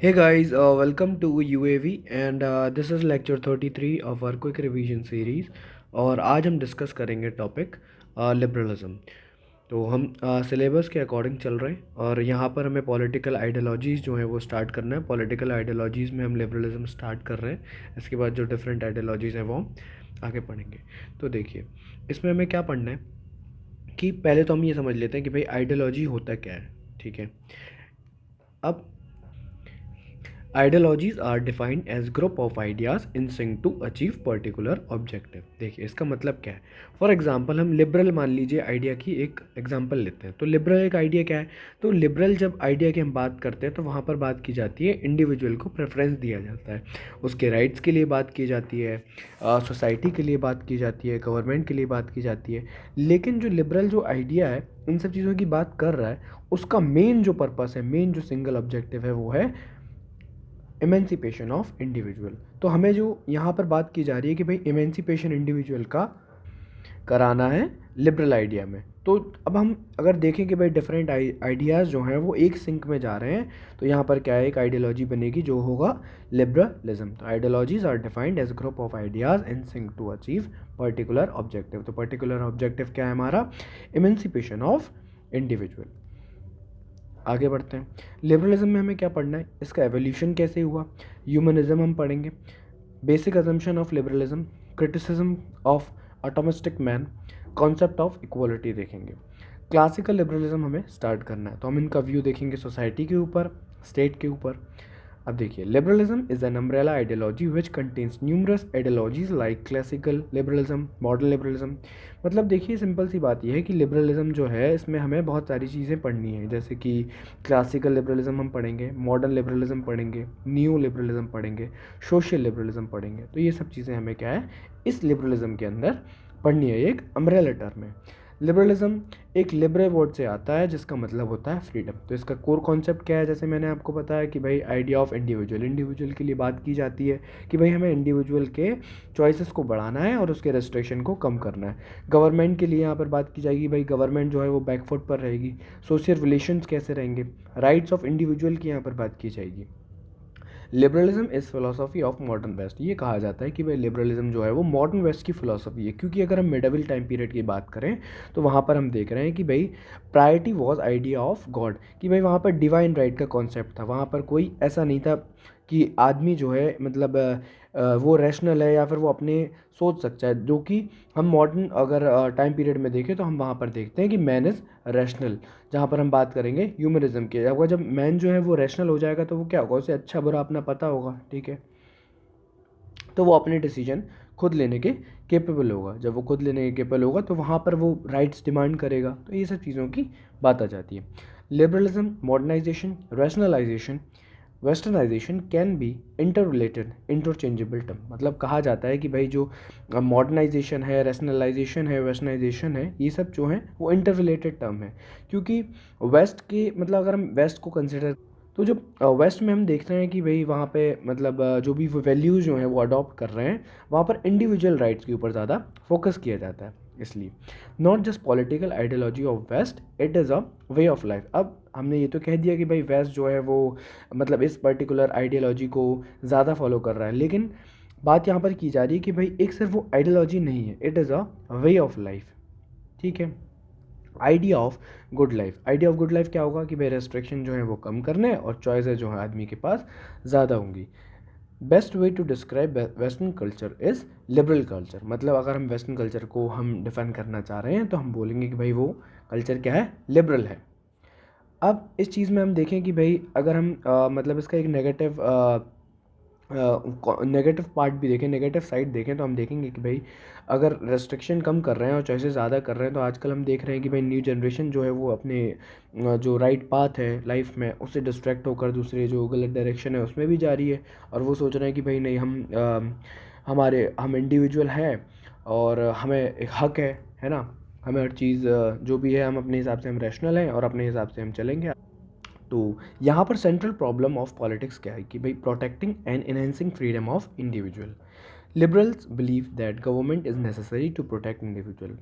Hey guys, welcome to UAV and this is lecture 33 of our quick revision series और आज हम discuss करेंगे topic liberalism. तो हम सिलेबस के अकॉर्डिंग चल रहे हैं और यहाँ पर हमें पॉलिटिकल आइडियोलॉजीज़ जो है वो स्टार्ट करना है। पॉलिटिकल आइडियोलॉजीज़ में हम लिबरलिज्म स्टार्ट कर रहे हैं। इसके बाद जो डिफरेंट आइडियोलॉजीज़ हैं वो हम आगे पढ़ेंगे। तो देखिए, इसमें हमें क्या पढ़ना है कि पहले तो हम ये समझ लेते हैं कि भाई आइडियोलॉजी होता क्या है। ठीक है, अब ideologies are defined as group of ideas in sync to achieve particular objective. देखिए इसका मतलब क्या है। फॉर एग्जांपल हम लिबरल मान लीजिए आइडिया की एक एग्जांपल लेते हैं। तो लिबरल एक आइडिया क्या है? तो लिबरल जब आइडिया की हम बात करते हैं तो वहाँ पर बात की जाती है इंडिविजुअल को प्रेफरेंस दिया जाता है, उसके राइट्स के लिए बात की जाती है, सोसाइटी के लिए बात की जाती है, गवर्नमेंट के लिए बात की जाती है। लेकिन जो लिबरल जो आइडिया है इन सब चीज़ों की बात कर रहा है, उसका मेन जो पर्पस है, मेन जो सिंगल ऑब्जेक्टिव है वो है इमेंसिपेशन ऑफ इंडिविजुअल। तो हमें जो यहाँ पर बात की जा रही है कि भाई इमेंसिपेशन इंडिविजुअल का कराना है लिबरल आइडिया में। तो अब हम अगर देखें कि भाई डिफरेंट आइडियाज़ जो हैं वो एक सिंक में जा रहे हैं, तो यहाँ पर क्या है, एक आइडियोलॉजी बनेगी जो होगा लिबरलिज्म। तो ideologies are defined as group of ideas in sync to achieve particular objective. तो पर्टिकुलर ऑब्जेक्टिव क्या है हमारा? Emancipation of individual. आगे बढ़ते हैं। लिबरलिज्म में हमें क्या पढ़ना है, इसका एवोल्यूशन कैसे हुआ, ह्यूमनिज्म हम पढ़ेंगे, basic assumption of liberalism, criticism of atomistic man, concept of equality देखेंगे। क्लासिकल लिबरलिज्म हमें स्टार्ट करना है, तो हम इनका व्यू देखेंगे सोसाइटी के ऊपर, स्टेट के ऊपर। अब देखिए, liberalism is an umbrella ideology which contains numerous ideologies like classical liberalism, modern liberalism. मतलब देखिए सिंपल सी बात यह है कि लिबरलिज्म जो है इसमें हमें बहुत सारी चीज़ें पढ़नी है, जैसे कि क्लासिकल लिबरलिज्म हम पढ़ेंगे, मॉडर्न लिबरलिज्म पढ़ेंगे, न्यू लिबरलिज्म पढ़ेंगे, सोशल लिबरलिज्म पढ़ेंगे। तो ये सब चीज़ें हमें क्या है इस लिबरलिज्म के अंदर पढ़नी है। एक अम्ब्रेला टर्म है। लिबरलिज्म एक लिबरल वर्ड से आता है जिसका मतलब होता है फ्रीडम। तो इसका कोर कॉन्सेप्ट क्या है? जैसे मैंने आपको बताया कि भाई आइडिया ऑफ इंडिविजुअल, इंडिविजुअल के लिए बात की जाती है कि भाई हमें इंडिविजुअल के चॉइसेस को बढ़ाना है और उसके रेस्ट्रिक्शन को कम करना है। गवर्नमेंट के लिए यहाँ पर बात की जाएगी, भाई गवर्नमेंट जो है वो बैकफुट पर रहेगी। सोशल रिलेशंस कैसे रहेंगे, राइट्स ऑफ इंडिविजुअल की यहाँ पर बात की जाएगी। Liberalism is philosophy of modern west. ये कहा जाता है कि भाई लिबरलिज्म जो है वो मॉडर्न वेस्ट की फिलोसफी है, क्योंकि अगर हम मिडिवल टाइम पीरियड की बात करें तो वहाँ पर हम देख रहे हैं कि भाई priority was idea of God, कि भाई वहाँ पर डिवाइन राइट का कॉन्सेप्ट था। वहाँ पर कोई ऐसा नहीं था कि आदमी जो है मतलब वो रैशनल है या फिर वो अपने सोच सकता है, जो कि हम मॉडर्न अगर टाइम पीरियड में देखें तो हम वहाँ पर देखते हैं कि मैन इज़ रैशनल। जहाँ पर हम बात करेंगे ह्यूमनिज्म की, अगर जब मैन जो है वो रैशनल हो जाएगा तो वो क्या होगा, उसे अच्छा बुरा अपना पता होगा, ठीक है, तो वो अपने डिसीजन खुद लेने के केपेबल होगा। जब वो खुद लेने के केपेबल होगा तो वहाँ पर वो राइट्स डिमांड करेगा। तो ये सब चीज़ों की बात आ जाती है। Liberalism, modernisation, rationalisation, westernisation can be interrelated interchangeable term. मतलब कहा जाता है कि भाई जो मॉडर्नाइजेशन है, रैशनलाइजेशन है, वेस्टर्नाइजेशन है, ये सब जो हैं वो इंटर रिलेटेड टर्म है। क्योंकि वेस्ट के मतलब अगर हम वेस्ट को कंसिडर, तो जो वेस्ट में हम देख रहे हैं कि भाई वहाँ पे मतलब जो भी वैल्यूज़ जो हैं वो अडॉप्ट कर रहे हैं, वहाँ पर इंडिविजुअल राइट्स के ऊपर ज़्यादा फोकस किया जाता है। इसलिए not just political ideology of west, it is a way of life. अब हमने ये तो कह दिया कि भाई वेस्ट जो है वो मतलब इस पर्टिकुलर आइडियोलॉजी को ज़्यादा फॉलो कर रहा है, लेकिन बात यहाँ पर की जा रही है कि भाई एक सिर्फ वो आइडियोलॉजी नहीं है, it is a way of life. ठीक है। Idea of good life, idea of good life क्या होगा कि भाई रेस्ट्रिक्शन जो है वो कम करने हैं और चॉइसेस जो है आदमी के पास ज़्यादा होंगी। Best way to describe western culture is liberal culture. मतलब अगर हम वेस्टर्न कल्चर को हम डिफाइन करना चाह रहे हैं तो हम बोलेंगे कि भाई वो कल्चर क्या है, लिबरल है। अब इस चीज़ में हम देखें कि भाई अगर हम मतलब इसका एक नेगेटिव पार्ट भी देखें, नेगेटिव साइड देखें, तो हम देखेंगे कि भाई अगर रेस्ट्रिक्शन कम कर रहे हैं और चॉइसेस ज़्यादा कर रहे हैं, तो आजकल हम देख रहे हैं कि भाई न्यू जनरेशन जो है वो अपने जो राइट पाथ है लाइफ में उससे डिस्ट्रैक्ट होकर दूसरे जो गलत डायरेक्शन है उसमें भी जा रही है। और वो सोच रहे हैं कि भाई नहीं, हम इंडिविजुअल हैं और हमें एक हक है ना, हमें हर चीज़ जो भी है हम अपने हिसाब से हम रैशनल हैं और अपने हिसाब से हम चलेंगे। तो यहाँ पर सेंट्रल प्रॉब्लम ऑफ पॉलिटिक्स क्या है कि भाई protecting and enhancing freedom of individual. Liberals believe that government is necessary to protect individual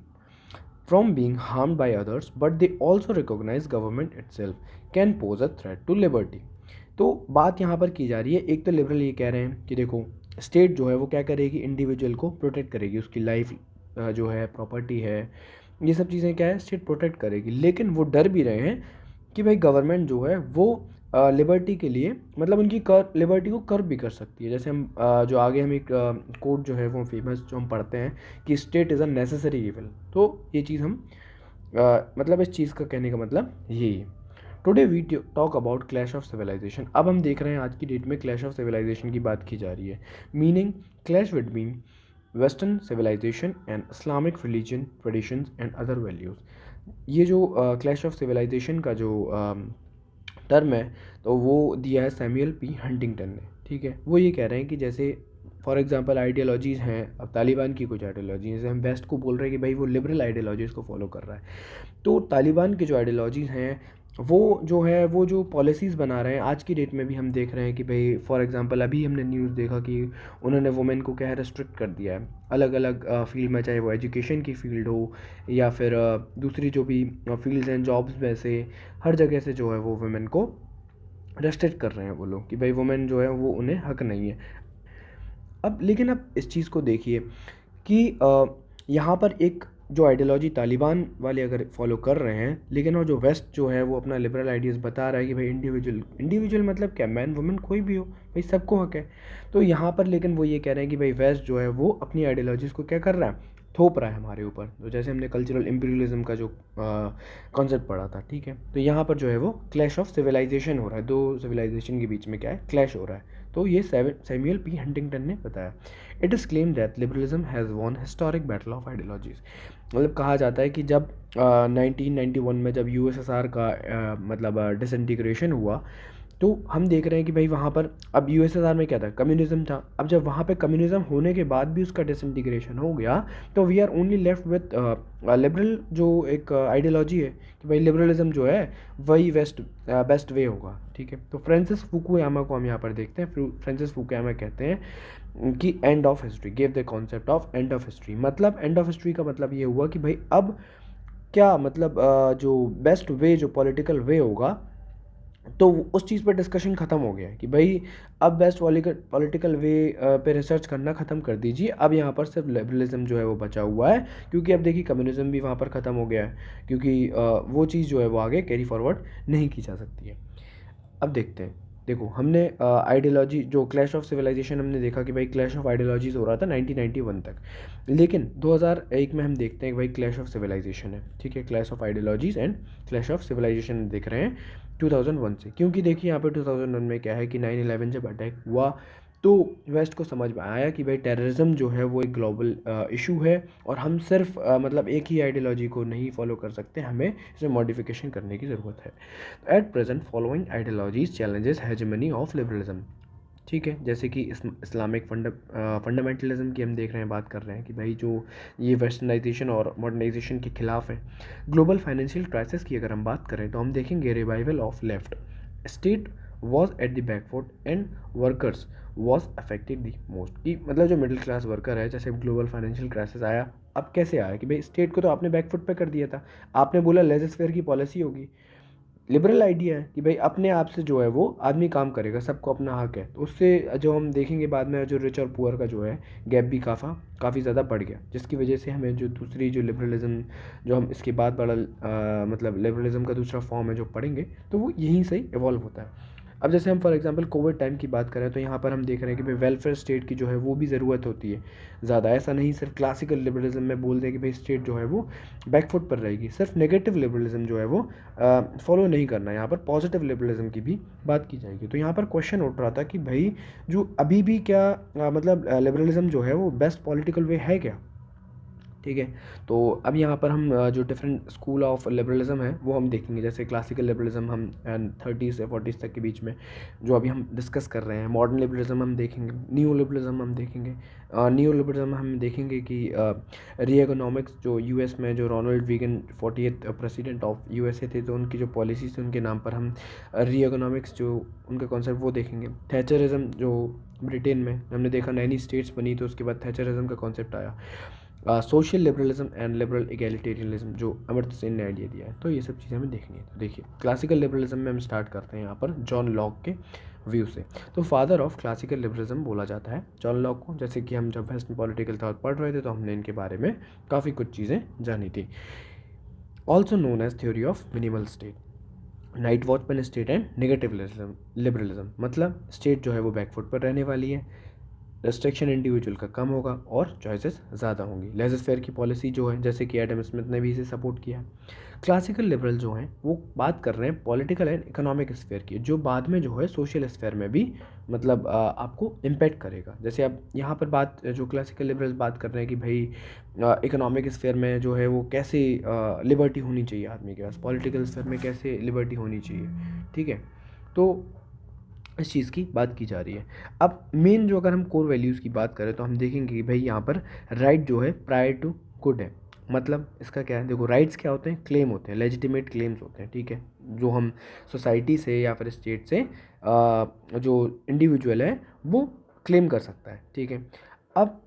from being harmed by others, but they also recognize government itself can pose a threat to liberty. तो बात यहाँ पर की जा रही है, एक तो लिबरल ये कह रहे हैं कि देखो स्टेट जो है वो क्या करेगी, इंडिविजुअल को प्रोटेक्ट करेगी, उसकी लाइफ जो है, प्रॉपर्टी है, ये सब चीज़ें क्या है स्टेट प्रोटेक्ट करेगी। लेकिन वो डर भी रहे हैं कि भाई गवर्नमेंट जो है वो लिबर्टी के लिए मतलब उनकी कर लिबर्टी को कर्व भी कर सकती है। जैसे हम जो आगे हम एक कोड जो है वो फेमस जो हम पढ़ते हैं कि state is a necessary evil. तो ये चीज़ हम मतलब इस चीज़ का कहने का मतलब यही है। Today we talk about clash of civilisation. अब हम देख रहे हैं आज की डेट में क्लैश ऑफ सिविलाइजेशन की बात की जा रही है। Meaning clash between western civilisation and Islamic religion traditions and other values. ये जो क्लैश ऑफ सिविलाइजेशन का जो टर्म है तो वो दिया है सैमुअल पी हंटिंगटन ने। ठीक है, वो ये कह रहे हैं कि जैसे फॉर एग्जांपल आइडियोलॉजीज़ हैं, अब तालिबान की कुछ आइडियोलॉजी जैसे हम वेस्ट को बोल रहे हैं कि भाई वो लिबरल आइडियोलॉजीज़ को फॉलो कर रहा है, तो तालिबान की जो आइडियोलॉजीज़ हैं वो जो है वो जो पॉलिसीज़ बना रहे हैं आज की डेट में भी हम देख रहे हैं कि भाई फॉर एग्जांपल अभी हमने न्यूज़ देखा कि उन्होंने वुमेन को क्या है रेस्ट्रिक्ट कर दिया है अलग अलग फील्ड में, चाहे वो एजुकेशन की फील्ड हो या फिर दूसरी जो भी फील्ड्स हैं जॉब्स में से, हर जगह से जो है वो वुमेन को रेस्ट्रिक्ट कर रहे हैं वो लोग कि भाई वुमेन जो है वो उन्हें हक नहीं है। अब लेकिन अब इस चीज़ को देखिए कि यहाँ पर एक जो आइडियोलॉजी तालिबान वाले अगर फॉलो कर रहे हैं, लेकिन और जो वेस्ट जो है वो अपना लिबरल आइडियाज़ बता रहा है कि भाई इंडिविजुअल मतलब क्या, मैन वुमेन कोई भी हो भाई सबको हक है। तो यहाँ पर लेकिन वो ये कह रहे हैं कि भाई वेस्ट जो है वो अपनी आइडियोलॉजीज़ को क्या कर रहा है, थोप रहा है हमारे ऊपर। तो जैसे हमने कल्चरल इम्पीरियलिज्म का जो कॉन्सेप्ट पढ़ा था, ठीक है, तो यहाँ पर जो है वो क्लैश ऑफ सिविलाइजेशन हो रहा है, दो सिविलाइजेशन के बीच में क्या है क्लैश हो रहा है। तो ये सैमुअल पी हंटिंगटन ने बताया। It is claim that liberalism has won historic battle of ideologies. मतलब कहा जाता है कि जब 1991 में जब यूएसएसआर का मतलब डिसइंटीग्रेशन हुआ, तो हम देख रहे हैं कि भाई वहाँ पर अब यूएसएसआर में क्या था, कम्युनिज्म था। अब जब वहाँ पे कम्युनिज्म होने के बाद भी उसका डिसइंटीग्रेशन हो गया तो we are only left with liberal जो एक आइडियोलॉजी है कि भाई लिबरलिज्म जो है वही बेस्ट वे होगा। ठीक है, तो फ्रांसिस फुकुयामा को हम यहाँ पर देखते हैं। फ्रांसिस फुकुयामा कहते हैं कि end of history, give the concept of end of history. मतलब एंड ऑफ हिस्ट्री का मतलब ये हुआ कि भाई अब क्या मतलब जो बेस्ट वे जो पॉलिटिकल वे होगा, तो उस चीज़ पर डिस्कशन ख़त्म हो गया है कि भाई अब बेस्ट पॉलिटिकल वे पे रिसर्च करना ख़त्म कर दीजिए। अब यहाँ पर सिर्फ लिबरलिज्म जो है वो बचा हुआ है, क्योंकि अब देखिए कम्युनिज्म भी वहाँ पर ख़त्म हो गया है, क्योंकि वो चीज़ जो है वो आगे कैरी फॉरवर्ड नहीं की जा सकती है। अब देखते हैं, देखो हमने आइडियोलॉजी जो क्लैश ऑफ सिविलाइजेशन हमने देखा कि भाई क्लैश ऑफ आइडियोलॉजीज हो रहा था 1991 तक, लेकिन 2001 में हम देखते हैं कि भाई क्लैश ऑफ सिविलाइजेशन है। ठीक है, clash of ideologies and clash of civilisation देख रहे हैं 2001 से, क्योंकि देखिए यहाँ पे 2001 में क्या है कि 9/11 जब अटैक हुआ तो वेस्ट को समझ में आया कि भाई टेररिज्म जो है वो एक ग्लोबल इशू है और हम सिर्फ मतलब एक ही आइडियोलॉजी को नहीं फॉलो कर सकते, हमें इसमें मॉडिफिकेशन करने की ज़रूरत है। At present following ideologies challenges hegemony of liberalism. ठीक है, जैसे कि इस्लामिक फंडामेंटलिज्म की हम देख रहे हैं, बात कर रहे हैं कि भाई जो ये वेस्टर्नाइजेशन और मॉडर्नाइजेशन के खिलाफ है। ग्लोबल फाइनेंशियल क्राइसिस की अगर हम बात करें तो हम देखेंगे revival of left state was at the backfoot and workers was affected the most. कि मतलब जो मिडिल क्लास वर्कर है, जैसे ग्लोबल फाइनेंशियल क्राइसिस आया, अब कैसे आया कि भाई स्टेट को तो आपने बैकफुट पे कर दिया था, आपने बोला लेज़र फेयर की पॉलिसी होगी, लिबरल आइडिया है कि भाई अपने आप से जो है वो आदमी काम करेगा, सबको अपना हक है। तो उससे जो हम देखेंगे बाद में जो रिच और पुअर का जो है गैप भी काफ़ी ज़्यादा बढ़ गया, जिसकी वजह से हमें जो दूसरी जो लिबरलिज्म जो हम इसके बाद बड़ा मतलब लिबरलिज्म का दूसरा फॉर्म है जो पढ़ेंगे तो वो यहीं से ही इवॉल्व होता है। अब जैसे हम फॉर एग्जांपल कोविड टाइम की बात करें तो यहाँ पर हम देख रहे हैं कि भाई वेलफेयर स्टेट की जो है वो भी ज़रूरत होती है ज़्यादा। ऐसा नहीं सिर्फ क्लासिकल लिबरलिज्म में बोल दें कि भाई स्टेट जो है वो बैकफुट पर रहेगी, सिर्फ नेगेटिव लिबरलिज्म जो है वो फॉलो नहीं करना, यहाँ पर पॉजिटिव लिबरलिज्म की भी बात की जाएगी। तो यहाँ पर क्वेश्चन उठ रहा था कि भाई जो अभी भी क्या मतलब लिबरलिज्म जो है वो बेस्ट पॉलिटिकल वे है क्या। ठीक है, तो अब यहाँ पर हम जो डिफरेंट स्कूल ऑफ लिबरलिज्म है वो हम देखेंगे। जैसे क्लासिकल लिबरलिज्म हम 30 से 40 तक के बीच में जो अभी हम डिस्कस कर रहे हैं, मॉडर्न लिबरलिज्म हम देखेंगे, न्यू लिबरलिज्म हम देखेंगे। न्यू लिबरलिज्म हम देखेंगे कि री-इकोनॉमिक्स जो यूएस में जो Ronald Reagan 40th president of USA थे, तो उनकी जो पॉलिसीज थी उनके नाम पर हम री-इकोनॉमिक्स जो उनका कॉन्सेप्ट वो देखेंगे। थैचरिज्म जो ब्रिटेन में हमने देखा, नई नई स्टेट्स बनी तो उसके बाद थैचरिज्म का कॉन्सेप्ट आया। Social liberalism and liberal egalitarianism जो अमर्त्य सेन ने आइडिया दिया है, तो ये सब चीज़ें हमें देखनी है। तो देखिए क्लासिकल लिबरलिज्म में हम स्टार्ट करते हैं यहाँ पर जॉन लॉक के व्यू से। तो फादर ऑफ क्लासिकल लिबरलिज्म बोला जाता है जॉन लॉक को। जैसे कि हम जब वेस्टर्न पॉलिटिकल थॉट पढ़ रहे थे तो हमने इनके बारे में काफ़ी कुछ चीज़ें जानी थी। Also known as theory of minimal state, night watchman state and negative liberalism, मतलब स्टेट जो है वो बैकफुट पर रहने वाली है, रेस्ट्रिक्शन इंडिविजुअल का कम होगा और चॉइसेस ज़्यादा होंगी। लेज़र फेयर की पॉलिसी जो है, जैसे कि एडम स्मिथ ने भी इसे सपोर्ट किया। क्लासिकल लिबरल जो हैं वो बात कर रहे हैं पॉलिटिकल एंड इकोनॉमिक स्फेयर की, जो बाद में जो है सोशल स्फेयर में भी मतलब आपको इम्पैक्ट करेगा। जैसे अब यहाँ पर बात जो क्लासिकल लिबरल्स बात कर रहे हैं कि भाई इकोनॉमिक स्फेयर में जो है वो कैसे लिबर्टी होनी चाहिए आदमी के पास, पॉलिटिकल स्फेयर में कैसे लिबर्टी होनी चाहिए, ठीक है। तो इस चीज़ की बात की जा रही है। अब मेन जो अगर हम कोर वैल्यूज़ की बात करें तो हम देखेंगे कि भाई यहाँ पर राइट जो है प्रायर टू गुड है। मतलब इसका क्या है, देखो राइट्स क्या होते हैं, क्लेम होते हैं, लेजिटिमेट क्लेम्स होते हैं, ठीक है, जो हम सोसाइटी से या फिर स्टेट से जो इंडिविजुअल है वो क्लेम कर सकता है, ठीक है। अब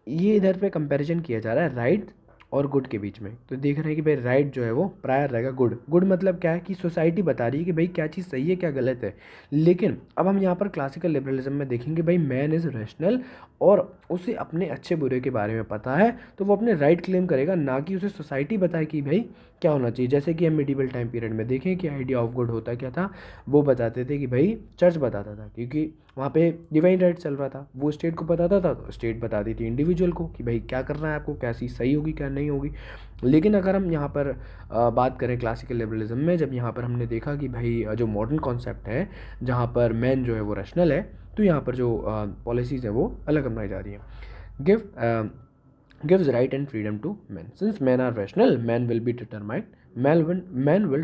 ये इधर पे कंपैरिजन किया जा रहा है राइट और गुड के बीच में। तो देख रहे हैं कि भाई राइट जो है वो प्रायर रहेगा गुड। गुड मतलब क्या है कि सोसाइटी बता रही है कि भाई क्या चीज़ सही है क्या गलत है। लेकिन अब हम यहाँ पर क्लासिकल लिबरलिज्म में देखेंगे भाई मैन इज़ रैशनल और उसे अपने अच्छे बुरे के बारे में पता है, तो वो अपने राइट क्लेम करेगा, ना कि उसे सोसाइटी बताए कि भाई क्या होना चाहिए। जैसे कि हम मिडिवल टाइम पीरियड में देखें कि आइडिया ऑफ गुड होता क्या था, वो बताते थे कि भाई चर्च बताता था, क्योंकि वहाँ पे डिवाइन राइट चल रहा था, वो स्टेट को बताता था तो स्टेट बताती थी इंडिविजुअल को कि भाई क्या करना है आपको, क्या चीज़ सही होगी क्या नहीं होगी। लेकिन अगर हम यहाँ पर बात करें क्लासिकल लिबरलिज्म में, जब यहाँ पर हमने देखा कि भाई जो मॉडर्न कॉन्सेप्ट है जहाँ पर मैन जो है वो रैशनल है, तो यहाँ पर जो पॉलिसीज़ हैं वो अलग अपनाई जा रही हैं। Give gives right and freedom to men. Since men are rational, man will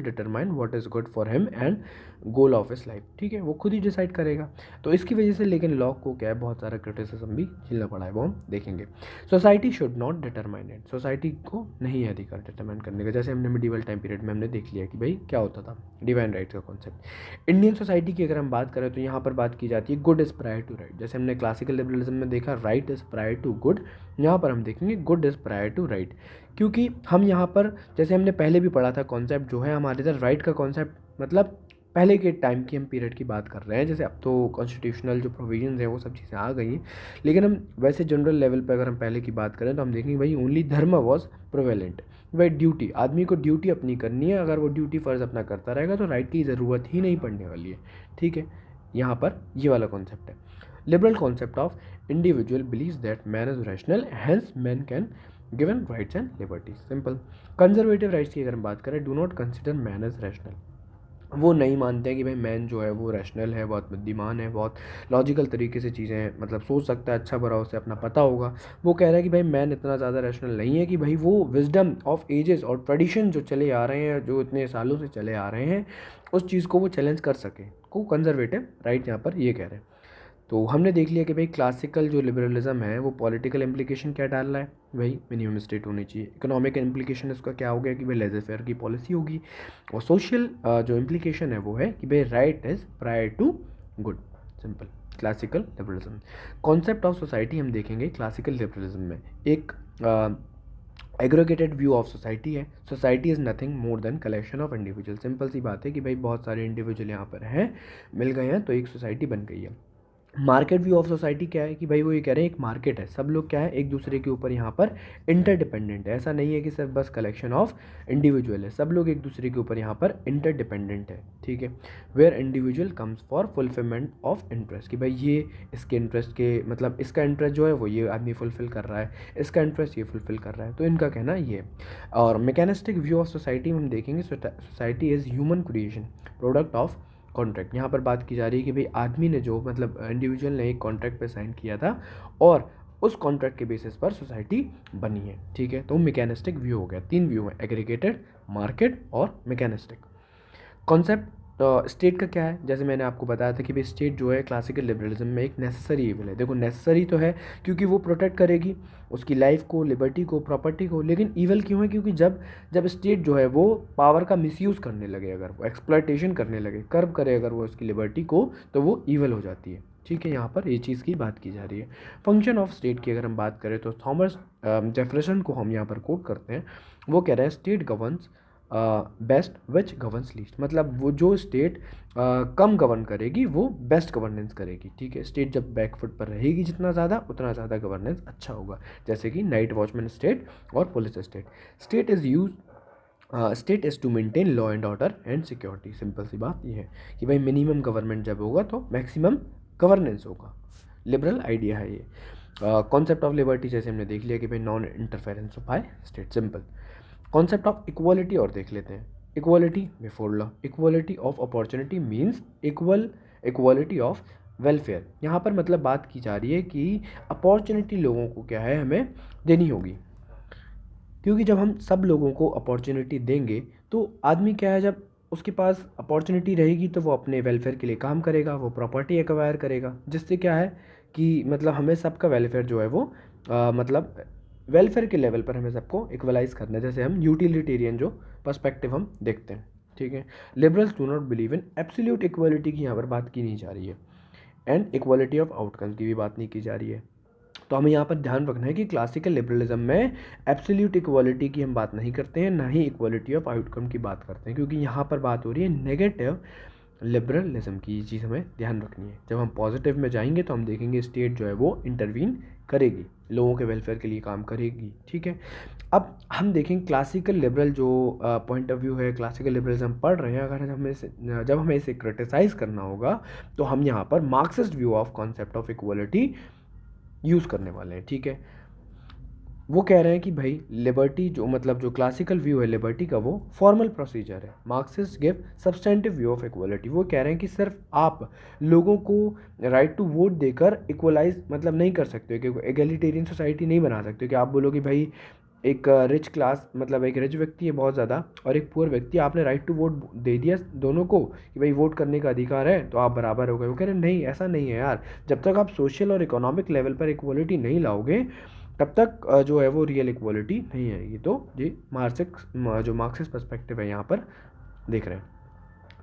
determine what is good for him and goal of इस लाइफ, ठीक है, वो खुद ही डिसाइड करेगा। तो इसकी वजह से लेकिन लॉ को क्या है बहुत सारा क्रिटिसिज्म भी झेलना पड़ा है, वो हम देखेंगे। Society should not determine it, society को नहीं है अधिकार डिटरमाइन करने का। जैसे हमने मिडिवल टाइम पीरियड में हमने देख लिया कि भाई क्या होता था डिवाइन राइट का कॉन्सेप्ट। इंडियन सोसाइटी की अगर हम बात करें तो यहाँ पर बात की जाती है good is prior to right. जैसे हमने क्लासिकल लिबरलिज्म में देखा right is prior to good, यहाँ पर हम देखेंगे good is prior to right. क्योंकि हम यहाँ पर जैसे हमने पहले भी पढ़ा था कॉन्सेप्ट जो है हमारे इधर राइट का कॉन्सेप्ट, मतलब पहले के टाइम की हम पीरियड की बात कर रहे हैं। जैसे अब तो कॉन्स्टिट्यूशनल जो प्रोविजंस हैं वो सब चीज़ें आ गई हैं, लेकिन हम वैसे जनरल लेवल पर अगर हम पहले की बात करें तो हम देखेंगे भाई ओनली धर्म वॉज प्रोवेलेंट। भाई ड्यूटी, आदमी को ड्यूटी अपनी करनी है, अगर वो ड्यूटी फ़र्ज़ अपना करता रहेगा तो राइट की ज़रूरत ही नहीं पड़ने वाली है, ठीक है। यहाँ पर ये वाला कॉन्सेप्ट है। Liberal concept of individual believes that man is rational, hence man can given rights and liberties. Simple. Conservative rights की अगर हम बात करें, do not consider man as rational, वो नहीं मानते हैं कि भाई मैन जो है वो रैशनल है, बहुत बुद्धिमान है, बहुत लॉजिकल तरीके से चीज़ें मतलब सोच सकता है, अच्छा बुरा उसे अपना पता होगा। वो कह रहा है कि भाई मैन इतना ज़्यादा रैशनल नहीं है कि भाई वो विजडम ऑफ एजेस और ट्रेडिशन जो चले आ रहे हैं, जो इतने सालों से चले आ रहे हैं, उस चीज़ को वो चैलेंज कर सके। को कंजर्वेटिव राइट यहाँ पर ये कह रहे हैं। तो हमने देख लिया कि भाई क्लासिकल जो लिबरलिज्म है वो पॉलिटिकल इम्प्लीकेशन क्या डाल रहा है, भाई मिनिमम स्टेट होनी चाहिए। इकोनॉमिक इम्प्लीकेशन इसका क्या हो गया कि भाई लेज़र फेयर की पॉलिसी होगी। और सोशल जो इम्प्लीकेशन है वो है कि भाई right is prior to good. Simple. Classical liberalism concept of society हम देखेंगे क्लासिकल लिबरलिज्म में। एक एग्रीगेटेड व्यू ऑफ सोसाइटी है। Society is nothing more than collection of individual. Simple सी बात है कि भाई बहुत सारे इंडिविजुअल यहाँ पर हैं, मिल गए हैं तो एक सोसाइटी बन गई है। मार्केट व्यू ऑफ सोसाइटी क्या है कि भाई वो ये कह रहे हैं एक मार्केट है, सब लोग क्या है एक दूसरे के ऊपर यहाँ पर इंटरडिपेंडेंट है। ऐसा नहीं है कि सिर्फ बस कलेक्शन ऑफ इंडिविजुअल है, सब लोग एक दूसरे के ऊपर यहाँ पर इंटरडिपेंडेंट है, ठीक है। Where individual comes for fulfilment of interest, कि भाई ये इसके इंटरेस्ट के मतलब इसका इंटरेस्ट जो है वो ये आदमी फुलफिल कर रहा है, इसका इंटरेस्ट ये फुलफिल कर रहा है, तो इनका कहना ये है। और मैकेनिस्टिक व्यू ऑफ सोसाइटी में हम देखेंगे society is human creation, product of contract. यहाँ पर बात की जा रही है कि भाई आदमी ने जो मतलब इंडिविजुअल ने एक कॉन्ट्रैक्ट पे साइन किया था और उस कॉन्ट्रैक्ट के बेसिस पर सोसाइटी बनी है, ठीक है। तो मैकेनिस्टिक व्यू हो गया। 3 व्यू हैं, एग्रीगेटेड, मार्केट और मैकेनिस्टिक। कॉन्सेप्ट स्टेट का क्या है, जैसे मैंने आपको बताया था कि भाई स्टेट जो है क्लासिकल लिबरलिज्म में एक नेसेसरी इविल है। देखो नेसेसरी तो है क्योंकि वो प्रोटेक्ट करेगी उसकी लाइफ को, लिबर्टी को, प्रॉपर्टी को, लेकिन ईवल क्यों है, क्योंकि जब जब स्टेट जो है वो पावर का मिसयूज़ करने लगे, अगर वो एक्सप्लॉयटेशन करने लगे, कर्व करे अगर वो उसकी लिबर्टी को, तो वो ईवल हो जाती है, ठीक है। यहाँ पर ये चीज़ की बात की जा रही है। फंक्शन ऑफ स्टेट की अगर हम बात करें तो थॉमस जेफरसन को हम यहाँ पर कोट करते हैं। वो कह रहा है state governs best which governs least, मतलब वो जो स्टेट कम गवर्न करेगी वो बेस्ट गवर्नेंस करेगी, ठीक है। स्टेट जब बैकफुट पर रहेगी जितना ज़्यादा, उतना ज़्यादा गवर्नेंस अच्छा होगा, जैसे कि नाइट वॉचमैन स्टेट और police state. State is to maintain law and order and security. Simple सी बात ये है कि भाई मिनिमम गवर्नमेंट जब होगा तो मैक्सिमम गवर्नेंस होगा। लिबरल आइडिया है ये। कॉन्सेप्ट ऑफ लिबर्टी जैसे हमने देख लिया कि भाई non interference by state, simple. Concept of equality और देख लेते हैं। Equality before law, equality of opportunity means equality of welfare. यहाँ पर मतलब बात की जा रही है कि अपॉर्चुनिटी लोगों को क्या है हमें देनी होगी, क्योंकि जब हम सब लोगों को अपॉर्चुनिटी देंगे तो आदमी क्या है, जब उसके पास अपॉर्चुनिटी रहेगी तो वो अपने वेलफेयर के लिए काम करेगा, वो प्रॉपर्टी एक्वायर करेगा, जिससे क्या है कि मतलब हमें सबका वेलफेयर जो है वो मतलब वेलफेयर के लेवल पर हमें सबको इक्वलाइज करना है, जैसे हम यूटिलिटेरियन जो पर्सपेक्टिव हम देखते हैं, ठीक है। Liberals do not believe in absolute equality की यहाँ पर बात की नहीं जा रही है, एंड इक्वालिटी ऑफ आउटकम्स की भी बात नहीं की जा रही है। तो हमें यहाँ पर ध्यान रखना है कि क्लासिकल लिबरलिज्म में एब्सोल्यूट इक्वालिटी की हम बात नहीं करते हैं, ना ही इक्वालिटी ऑफ आउटकम की बात करते हैं, क्योंकि यहाँ पर बात हो रही है नेगेटिव लिबरलिज्म की। ये चीज़ हमें ध्यान रखनी है। जब हम पॉजिटिव में जाएंगे तो हम देखेंगे स्टेट जो है वो इंटरवीन करेगी, लोगों के वेलफेयर के लिए काम करेगी, ठीक है। अब हम देखें क्लासिकल लिबरल जो पॉइंट ऑफ व्यू है, क्लासिकल लिबरलिज्म पढ़ रहे हैं, अगर जब हमें इसे क्रिटिसाइज़ करना होगा तो हम यहाँ पर Marxist view of concept of equality use करने वाले हैं, ठीक है। वो कह रहे हैं कि भाई लिबर्टी जो मतलब जो क्लासिकल व्यू है लिबर्टी का, वो फॉर्मल प्रोसीजर है। Marxist give substantive view of equality. वो कह रहे हैं कि सिर्फ आप लोगों को राइट टू वोट देकर इक्वलाइज मतलब नहीं कर सकते, क्योंकि एगलिटेरियन सोसाइटी नहीं बना सकते कि आप बोलो कि भाई एक रिच क्लास मतलब एक रिच व्यक्ति है बहुत ज़्यादा और एक पुअर व्यक्ति, आपने राइट टू वोट दे दिया दोनों को कि भाई वोट करने का अधिकार है तो आप बराबर हो गए। वो कह रहे हैं नहीं, ऐसा नहीं है यार, जब तक आप सोशल और इकोनॉमिक लेवल पर इक्वलिटी नहीं लाओगे तब तक जो है वो रियल इक्वालिटी नहीं आएगी। तो जी जो मार्क्सिस्ट पर्सपेक्टिव है यहाँ पर देख रहे हैं।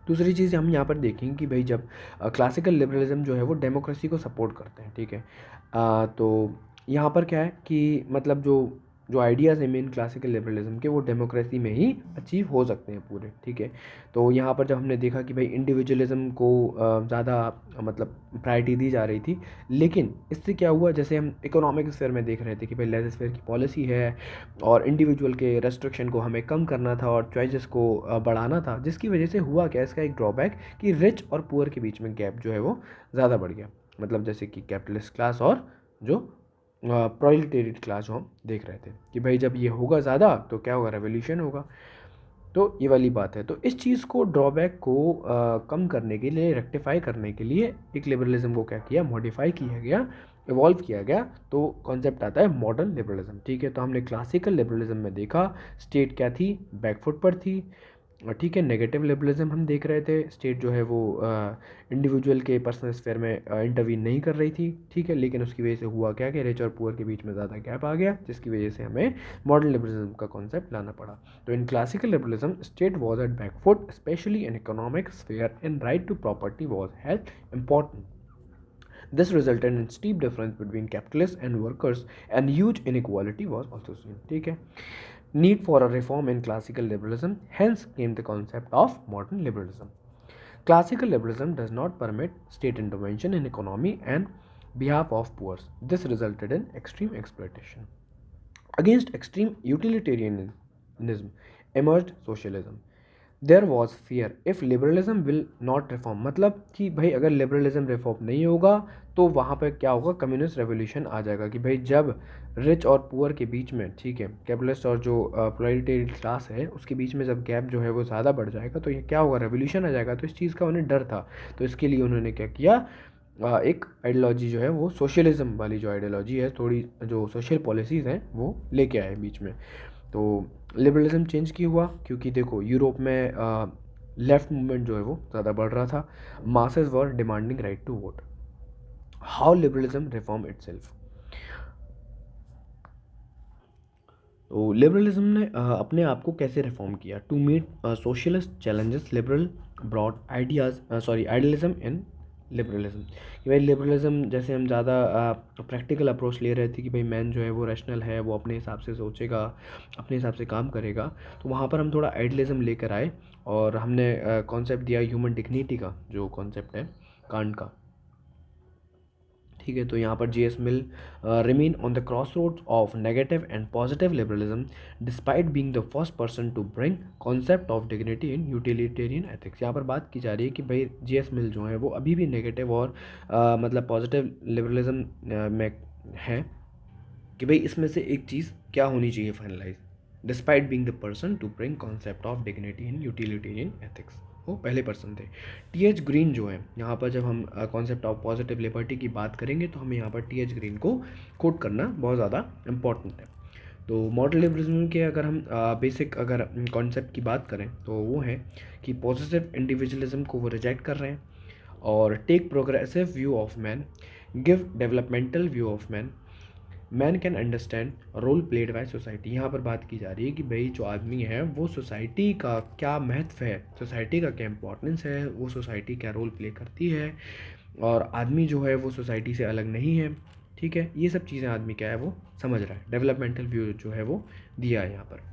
दूसरी चीज़ हम यहाँ पर देखेंगे कि भाई जब क्लासिकल लिबरलिज्म जो है वो डेमोक्रेसी को सपोर्ट करते हैं, ठीक है। तो यहाँ पर क्या है कि मतलब जो जो आइडियाज़ हैं मेन क्लासिकल लिबरलिज्म के, वो डेमोक्रेसी में ही अचीव हो सकते हैं पूरे, ठीक है। तो यहाँ पर जब हमने देखा कि भाई इंडिविजुअलिज्म को ज़्यादा मतलब प्रायोरिटी दी जा रही थी, लेकिन इससे क्या हुआ, जैसे हम इकोनॉमिक स्फेयर में देख रहे थे कि भाई लेज़र स्फेयर की पॉलिसी है और इंडिविजुअल के रेस्ट्रिक्शन को हमें कम करना था और चॉइसेस को बढ़ाना था, जिसकी वजह से हुआ क्या, इसका एक ड्रॉबैक कि रिच और पुअर के बीच में गैप जो है वो ज़्यादा बढ़ गया। मतलब जैसे कि कैपिटलिस्ट क्लास और जो प्रोलेटेरिएट क्लास जो हम देख रहे थे कि भाई जब ये होगा ज़्यादा तो क्या होगा, रेवोल्यूशन होगा। तो ये वाली बात है। तो इस चीज़ को ड्रॉबैक को कम करने के लिए, रेक्टिफाई करने के लिए एक लिबरलिज्म को क्या किया, मॉडिफाई किया गया, इवॉल्व किया गया। तो कॉन्सेप्ट आता है मॉडर्न लिबरलिज्म, ठीक है। तो हमने क्लासिकल लिबरलिज्म में देखा स्टेट क्या थी, बैकफुट पर थी, ठीक है। नेगेटिव लिबरलिज्म हम देख रहे थे, स्टेट जो है वो इंडिविजुअल के पर्सनल स्फेयर में इंटरवीन नहीं कर रही थी, ठीक है। लेकिन उसकी वजह से हुआ क्या कि रिच और पुअर के बीच में ज़्यादा गैप आ गया, जिसकी वजह से हमें मॉडर्न लिबरलिज्म का कॉन्सेप्ट लाना पड़ा। तो in classical liberalism state was at backfoot specially in economic sphere and right to property was held important. This resulted in steep difference between capitalists and workers and huge inequality was also seen, ठीक है। Need for a reform in classical liberalism, hence came the concept of modern liberalism. Classical liberalism does not permit state intervention in economy and behalf of poor. This resulted in extreme exploitation. Against extreme utilitarianism emerged socialism. There was fear if liberalism will not reform, मतलब कि भाई अगर liberalism reform नहीं होगा तो वहाँ पर क्या होगा, कम्युनिस्ट रेवोल्यूशन आ जाएगा। कि भाई जब रिच और पुअर के बीच में, ठीक है, कैपिटलिस्ट और जो प्रोलेटेरिएट क्लास है उसके बीच में जब गैप जो है वो ज़्यादा बढ़ जाएगा तो ये क्या होगा, रेवोल्यूशन आ जाएगा। तो इस चीज़ का उन्हें डर था, तो इसके लिए उन्होंने क्या किया, एक आइडियोलॉजी जो है वो सोशलिज्म वाली जो आइडियोलॉजी है, थोड़ी जो सोशल पॉलिसीज़ हैं वो लेके आए बीच में। तो लिबरलिज्म चेंज क्यों हुआ, क्योंकि देखो यूरोप में लेफ्ट मूवमेंट जो है वो ज़्यादा बढ़ रहा था, masses were demanding right to vote. How liberalism reform itself. तो लिबरलिज्म ने अपने आप को कैसे रिफॉर्म किया, to meet socialist challenges liberal broad ideas idealism in liberalism, कि भाई लिबरलिज्म जैसे हम ज़्यादा प्रैक्टिकल अप्रोच ले रहे थे कि भाई मैन जो है वो रैशनल है, वो अपने हिसाब से सोचेगा, अपने हिसाब से काम करेगा, तो वहाँ पर हम थोड़ा आइडियलिज्म लेकर आए और हमने कॉन्सेप्ट दिया ह्यूमन डिग्निटी का, जो कॉन्सेप्ट है कांट का। ठीक है, तो यहाँ पर J S Mill remain on the crossroads of negative and positive liberalism despite being the first person to bring concept of dignity in utilitarian ethics. यहाँ पर बात की जा रही है कि भाई जी एस मिल जो है वो अभी भी नेगेटिव और मतलब पॉजिटिव लिबरलिज्म में है, कि भाई इसमें से एक चीज़ क्या होनी चाहिए finalise, despite being the person to bring concept of dignity in utilitarian ethics, वो पहले पर्सन थे। टी एच ग्रीन जो है, यहाँ पर जब हम कॉन्सेप्ट ऑफ पॉजिटिव लिबर्टी की बात करेंगे तो हमें यहाँ पर टी एच ग्रीन को कोट करना बहुत ज़्यादा इंपॉर्टेंट है। तो मॉडल लिबरलिज्म के अगर हम बेसिक अगर कॉन्सेप्ट की बात करें तो वो है कि पॉजिटिव इंडिविजुअलिज्म को वो रिजेक्ट कर रहे हैं और take progressive view of man, give developmental view of man, man can understand role played by society. यहाँ पर बात की जा रही है कि भाई जो आदमी है वो सोसाइटी का क्या महत्व है, सोसाइटी का क्या इंपॉर्टेंस है, वो सोसाइटी क्या रोल प्ले करती है, और आदमी जो है वो सोसाइटी से अलग नहीं है। ठीक है, ये सब चीज़ें आदमी क्या है वो समझ रहा है, डेवलपमेंटल व्यू जो है वो दिया है यहाँ पर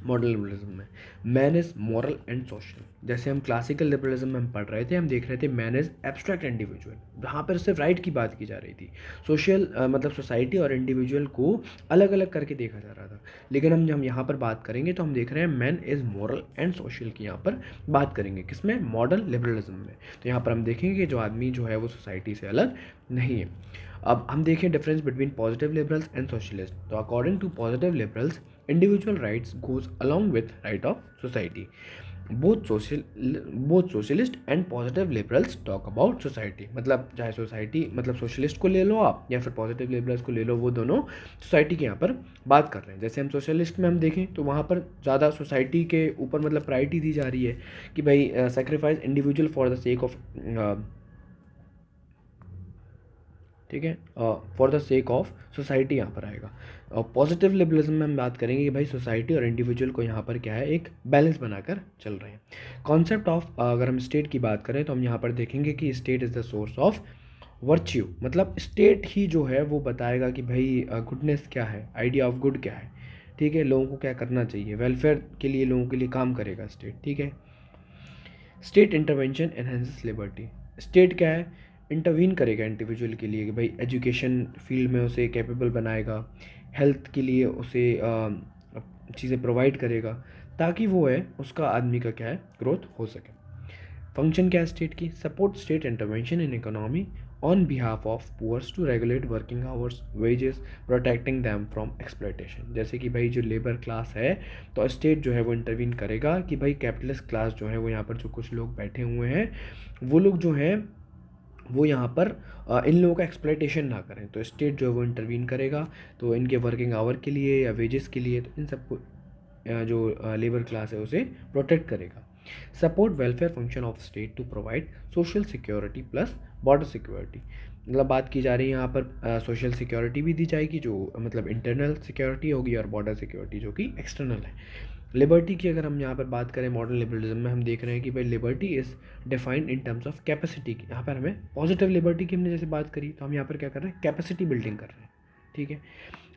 मॉडल लिबरलिज्म में। Man is moral and social, जैसे हम क्लासिकल लिबरलिज्म में हम पढ़ रहे थे, हम देख रहे थे मैन इज़ एब्स्ट्रैक्ट इंडिविजुअल, यहाँ पर सिर्फ राइट की बात की जा रही थी, सोशल मतलब सोसाइटी और इंडिविजुअल को अलग अलग करके देखा जा रहा था। लेकिन हम यहाँ पर बात करेंगे तो हम देख रहे हैं man is moral and social की यहाँ पर बात करेंगे, किसमें, मॉडल लिबरलिज्म में। तो यहाँ पर हम देखेंगे कि जो आदमी जो है वो सोसाइटी से अलग नहीं है। अब हम देखें difference between positive liberals and socialist. तो according to positive liberals individual rights goes along with right of society. Both socialist and positive liberals talk about society, मतलब चाहे सोसाइटी मतलब सोशलिस्ट को ले लो आप या फिर पॉजिटिव लिबरल्स को ले लो, वो दोनों सोसाइटी के यहाँ पर बात कर रहे हैं। जैसे हम सोशलिस्ट में हम देखें तो वहाँ पर ज़्यादा सोसाइटी के ऊपर मतलब प्रायोरिटी दी जा रही है कि भाई sacrifice individual for the sake of, ठीक है, for the sake of society यहाँ पर आएगा। और पॉजिटिव लिबरलिज्म में हम बात करेंगे कि भाई सोसाइटी और इंडिविजुअल को यहाँ पर क्या है, एक बैलेंस बनाकर चल रहे हैं। कॉन्सेप्ट ऑफ अगर हम स्टेट की बात करें तो हम यहाँ पर देखेंगे कि state is the source of virtue, मतलब स्टेट ही जो है वो बताएगा कि भाई गुडनेस क्या है, आइडिया ऑफ गुड क्या है। ठीक है, लोगों को क्या करना चाहिए, वेलफेयर के लिए लोगों के लिए काम करेगा स्टेट। ठीक है, state intervention enhances liberty, state क्या है, इंटरवीन करेगा इंडिविजुअल के लिए कि भाई एजुकेशन फील्ड में उसे कैपेबल बनाएगा, हेल्थ के लिए उसे चीज़ें प्रोवाइड करेगा ताकि वो है उसका आदमी का क्या है ग्रोथ हो सके। फंक्शन क्या है स्टेट की, support state intervention in economy on behalf of poors to regulate working hours, wages, protecting them from exploitation. जैसे कि भाई जो लेबर क्लास है तो स्टेट जो है वो इंटरवीन करेगा कि भाई कैपिटलिस्ट क्लास जो है वो यहाँ पर जो कुछ लोग बैठे हुए हैं वो लोग जो हैं वो यहाँ पर इन लोगों का एक्सप्लॉयटेशन ना करें, तो स्टेट जो है वो इंटरवीन करेगा, तो इनके वर्किंग आवर के लिए या वेजेस के लिए, तो इन सबको जो लेबर क्लास है उसे प्रोटेक्ट करेगा। Support welfare function of state to provide social security plus border security, मतलब बात की जा रही है यहाँ पर सोशल सिक्योरिटी भी दी जाएगी जो मतलब इंटरनल सिक्योरिटी होगी और बॉर्डर सिक्योरिटी जो कि एक्सटर्नल है। लिबर्टी की अगर हम यहाँ पर बात करें मॉडर्न लिबरलिज्म में, हम देख रहे हैं कि भाई liberty is defined in terms of capacity की। यहाँ पर हमें पॉजिटिव लिबर्टी की हमने जैसे बात करी तो हम यहाँ पर क्या कर रहे हैं, कैपेसिटी बिल्डिंग कर रहे हैं। ठीक है,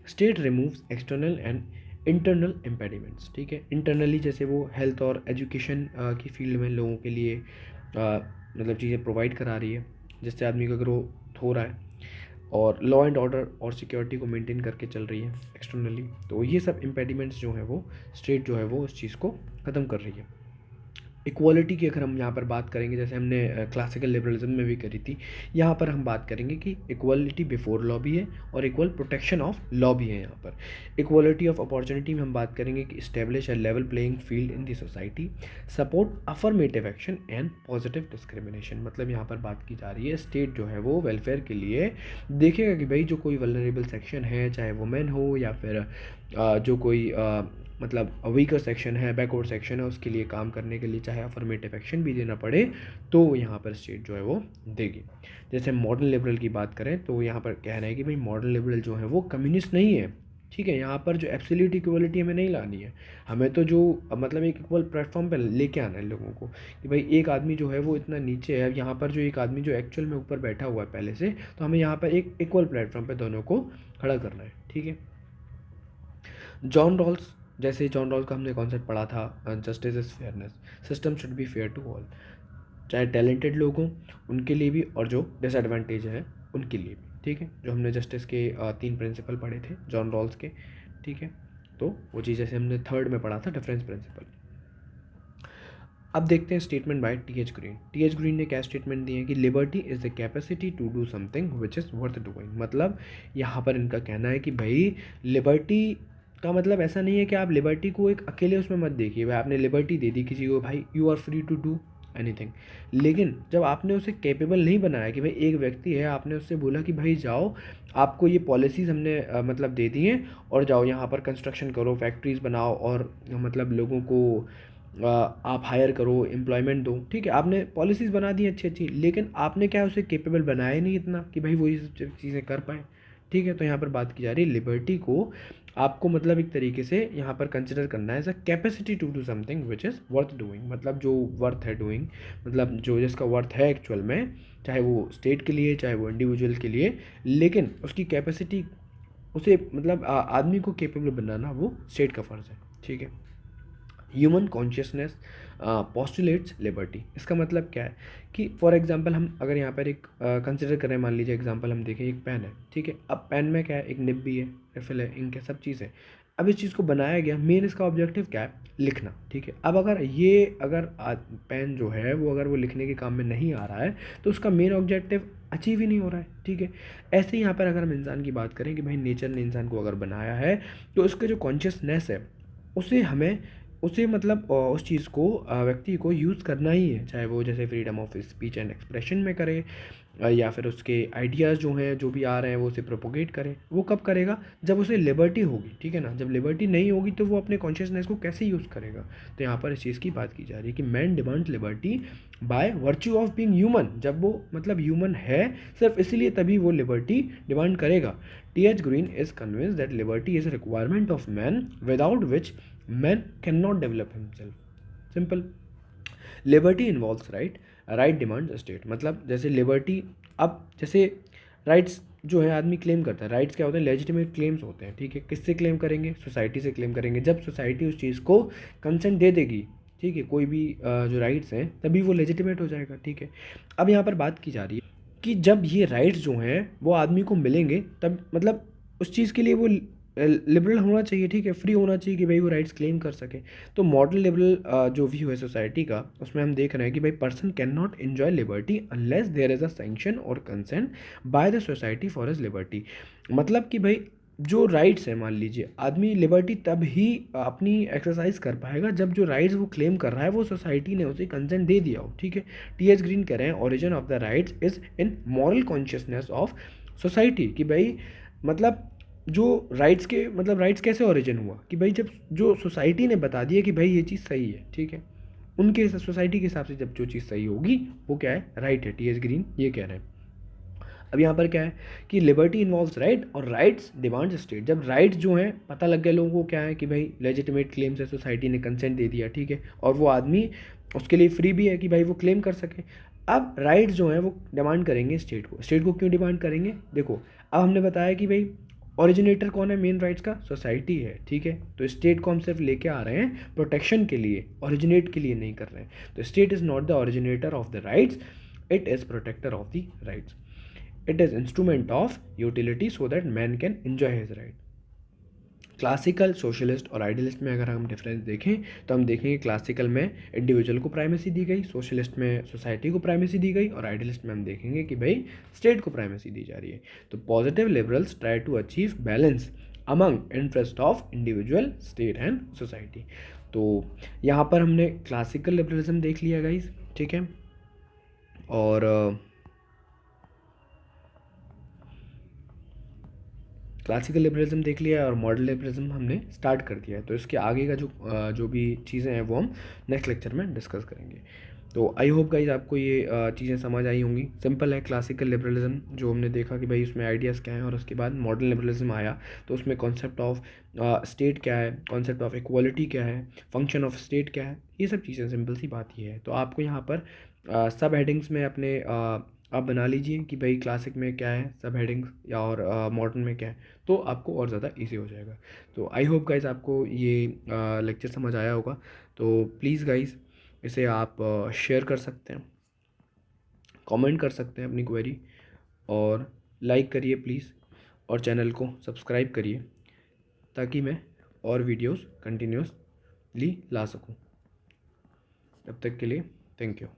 state removes external and internal impediments. ठीक है, इंटरनली जैसे वो हेल्थ और एजुकेशन की फील्ड में लोगों के लिए मतलब चीज़ें प्रोवाइड करा रही है जिससे आदमी का ग्रोथ हो रहा है, और लॉ एंड ऑर्डर और सिक्योरिटी को मेंटेन करके चल रही है एक्सटर्नली। तो ये सब इम्पेडिमेंट्स जो है वो स्टेट जो है वो उस चीज़ को ख़त्म कर रही है। इक्वालिटी की अगर हम यहाँ पर बात करेंगे जैसे हमने क्लासिकल लिबरलिज्म में भी करी थी, यहाँ पर हम बात करेंगे कि इक्वालिटी बिफोर लॉ भी है और इक्वल प्रोटेक्शन ऑफ लॉ भी है। यहाँ पर इक्वालिटी ऑफ अपॉर्चुनिटी में हम बात करेंगे कि establish a level playing field in the society, support affirmative action and positive discrimination, मतलब यहाँ पर बात की जा रही है स्टेट जो है वो वेलफेयर के लिए देखेगा कि भाई जो कोई वल्नरेबल सेक्शन है, चाहे वुमेन हो या फिर जो कोई मतलब वीकर सेक्शन है, बैकवर्ड सेक्शन है, उसके लिए काम करने के लिए चाहे अफर्मेटिव एक्शन भी देना पड़े तो यहाँ पर स्टेट जो है वो देगी। जैसे मॉडर्न लिबरल की बात करें तो यहाँ पर कह रहे हैं कि भाई मॉडर्न लिबरल जो है वो कम्युनिस्ट नहीं है। ठीक है। यहाँ पर जो एब्सोल्यूट इक्वलिटी हमें नहीं लानी है, हमें तो जो मतलब एक इक्वल प्लेटफॉर्म पे लेके आना है लोगों को कि भाई एक आदमी जो है वो इतना नीचे है, यहाँ पर जो एक आदमी जो एक्चुअल में ऊपर बैठा हुआ है पहले से, तो हमें यहाँ पर एक इक्वल प्लेटफॉर्म पे दोनों को खड़ा करना है, ठीक है। जॉन रॉल्स, जैसे जॉन रॉल्स का हमने कॉन्सेप्ट पढ़ा था, justice is fairness, system should be fair to all, चाहे टैलेंटेड लोग हों उनके लिए भी और जो डिसएडवांटेज है उनके लिए भी, ठीक है। जो हमने जस्टिस के 3 प्रिंसिपल पढ़े थे जॉन रॉल्स के, ठीक है। तो वो चीज़ जैसे हमने थर्ड में पढ़ा था डिफरेंस प्रिंसिपल। अब देखते हैं statement by T H. Green. T H. Green ने क्या स्टेटमेंट दिए हैं कि liberty is the capacity to do something which is worth doing. मतलब यहाँ पर इनका कहना है कि भाई लिबर्टी का मतलब ऐसा नहीं है कि आप लिबर्टी को एक अकेले उसमें मत देखिए, भाई आपने लिबर्टी दे दी किसी को, भाई you are free to do anything, लेकिन जब आपने उसे कैपेबल नहीं बनाया कि भाई एक व्यक्ति है, आपने उससे बोला कि भाई जाओ आपको ये पॉलिसीज़ हमने मतलब दे दी हैं और जाओ यहाँ पर कंस्ट्रक्शन करो, फैक्ट्रीज़ बनाओ और मतलब लोगों को आप हायर करो, एम्प्लॉयमेंट दो, ठीक है। आपने पॉलिसीज़ बना दी अच्छी अच्छी, लेकिन आपने क्या उसे कैपेबल बनाया नहीं इतना कि भाई वो ये सब चीज़ें कर पाए, ठीक है। तो यहाँ पर बात की जा रही है लिबर्टी को आपको मतलब एक तरीके से यहाँ पर कंसिडर करना है as a capacity to do something which is worth doing, मतलब जो वर्थ है डूइंग, मतलब जो जिसका वर्थ है एक्चुअल में, चाहे वो स्टेट के लिए चाहे वो इंडिविजुअल के लिए, लेकिन उसकी कैपेसिटी उसे मतलब आदमी को कैपेबल बनाना वो स्टेट का फ़र्ज़ है, ठीक है। Human consciousness postulates liberty. इसका मतलब क्या है कि फॉर एग्जांपल हम अगर यहाँ पर एक कंसिडर करें, मान लीजिए एग्जांपल हम देखें, एक पेन है, ठीक है। अब पेन में क्या है, एक निब भी है, रिफिल है, इंक है, सब चीज़ है। अब इस चीज़ को बनाया गया, मेन इसका ऑब्जेक्टिव क्या है, लिखना, ठीक है। अब अगर पेन जो है वो अगर वो लिखने के काम में नहीं आ रहा है तो उसका मेन ऑब्जेक्टिव अचीव ही नहीं हो रहा है, ठीक है। ऐसे ही यहाँ पर अगर हम इंसान की बात करें कि भाई नेचर ने इंसान को अगर बनाया है तो उसका जो कॉन्शियसनेस है उसे हमें उसे मतलब उस चीज़ को व्यक्ति को यूज़ करना ही है, चाहे वो जैसे freedom of speech and expression में करे या फिर उसके आइडियाज़ जो हैं जो भी आ रहे हैं वो उसे प्रोपोगेट करे। वो कब करेगा, जब उसे लिबर्टी होगी, ठीक है ना। जब लिबर्टी नहीं होगी तो वो अपने कॉन्शियसनेस को कैसे यूज़ करेगा। तो यहाँ पर इस चीज़ की बात की जा रही है कि man demand liberty by virtue of being human, जब वो मतलब ह्यूमन है सिर्फ इसीलिए तभी वो लिबर्टी डिमांड करेगा। TH. Green is convince that liberty is a requirement of man without which man cannot develop himself. Simple. Liberty involves right, right demand state, मतलब जैसे लिबर्टी, अब जैसे राइट्स जो है आदमी क्लेम करता है, राइट्स क्या होते हैं, लेजिटिमेट क्लेम्स होते हैं, ठीक है। किससे क्लेम करेंगे, सोसाइटी से क्लेम करेंगे। जब सोसाइटी उस चीज़ को कंसेंट दे देगी, ठीक है, कोई भी जो राइट्स हैं, तभी वो लेजिटिमेट हो जाएगा, ठीक है। अब यहाँ पर बात की जा रही है कि जब ये राइट्स जो हैं वो आदमी को मिलेंगे तब मतलब उस चीज़ के लिए वो लिबरल होना चाहिए, ठीक है, फ्री होना चाहिए कि भाई वो राइट्स क्लेम कर सके। तो मॉडर्न लिबरल जो व्यू है सोसाइटी का, उसमें हम देख रहे हैं कि भाई person can not enjoy liberty unless there is a sanction और consent by the society for his liberty. मतलब कि भाई जो राइट्स है, मान लीजिए आदमी लिबर्टी तब ही अपनी एक्सरसाइज कर पाएगा जब जो राइट्स वो क्लेम कर रहा है वो सोसाइटी ने उसे कंसेंट दे दिया हो, ठीक है। टी.एच. ग्रीन कह रहे हैं origin of the rights is in moral consciousness of society, कि भाई मतलब जो राइट्स के मतलब राइट्स कैसे ओरिजिन हुआ कि भाई जब जो सोसाइटी ने बता दिया कि भाई ये चीज़ सही है, ठीक है, उनके सोसाइटी के हिसाब से जब जो चीज़ सही होगी वो क्या है, राइट है। टी.एच. ग्रीन ये कह रहे हैं। अब यहाँ पर क्या है कि लिबर्टी इन्वॉल्व्स राइट और राइट्स डिमांड्स स्टेट। जब राइट्स जो हैं पता लग गया लोगों को क्या है कि भाई लेजिटिमेट क्लेम से सोसाइटी ने कंसेंट दे दिया, ठीक है, और वो आदमी उसके लिए फ्री भी है कि भाई वो क्लेम कर सके। अब राइट्स जो हैं वो डिमांड करेंगे स्टेट को। स्टेट को क्यों डिमांड करेंगे, देखो अब हमने बताया कि भाई ओरिजिनेटर कौन है मेन राइट्स का, सोसाइटी है, ठीक है। तो स्टेट को हम सिर्फ लेके आ रहे हैं प्रोटेक्शन के लिए, ओरिजिनेट के लिए नहीं कर रहे हैं। तो state is not the originator of the rights, it is protector of the rights, it is instrument of utility so that man can enjoy his right. Classical, socialist और आइडियलिस्ट में अगर हम डिफरेंस देखें तो हम देखेंगे क्लासिकल में individual को प्राइमेसी दी गई, सोशलिस्ट में सोसाइटी को प्राइमेसी दी गई, और आइडियलिस्ट में हम देखेंगे कि भाई स्टेट को प्राइमेसी दी जा रही है। तो positive liberals try to achieve balance among interest of individual, state and society. तो यहाँ पर हमने क्लासिकल लिबरलिज्म देख लिया गाइस, ठीक है, और क्लासिकल लिबरलिज्म देख लिया है और मॉडर्न लिबरलिज्म हमने स्टार्ट कर दिया है। तो इसके आगे का जो भी चीज़ें हैं वो हम नेक्स्ट लेक्चर में डिस्कस करेंगे। तो आई होप गाइज आपको ये चीज़ें समझ आई होंगी। सिंपल है, क्लासिकल लिबरलिज्म जो हमने देखा कि भाई उसमें आइडियाज़ क्या हैं, और उसके बाद मॉडर्न लिबरलिज्म आया तो उसमें कॉन्सेप्ट ऑफ स्टेट क्या है, कॉन्सेप्ट ऑफ इक्वालिटी क्या है, फंक्शन ऑफ स्टेट क्या है, ये सब चीज़ें। सिंपल सी बात ये है। तो आपको यहाँ पर सब हेडिंग्स में अपने आप बना लीजिए कि भाई क्लासिक में क्या है सब हेडिंग्स, या और मॉडर्न में क्या है, तो आपको और ज़्यादा ईजी हो जाएगा। तो आई होप गाइज आपको ये लेक्चर समझ आया होगा। तो प्लीज़ गाइज इसे आप शेयर कर सकते हैं, कमेंट कर सकते हैं अपनी क्वेरी, और लाइक करिए प्लीज़, और चैनल को सब्सक्राइब करिए ताकि मैं और वीडियोस कंटिन्यूसली ला सकूं। तब तक के लिए थैंक यू।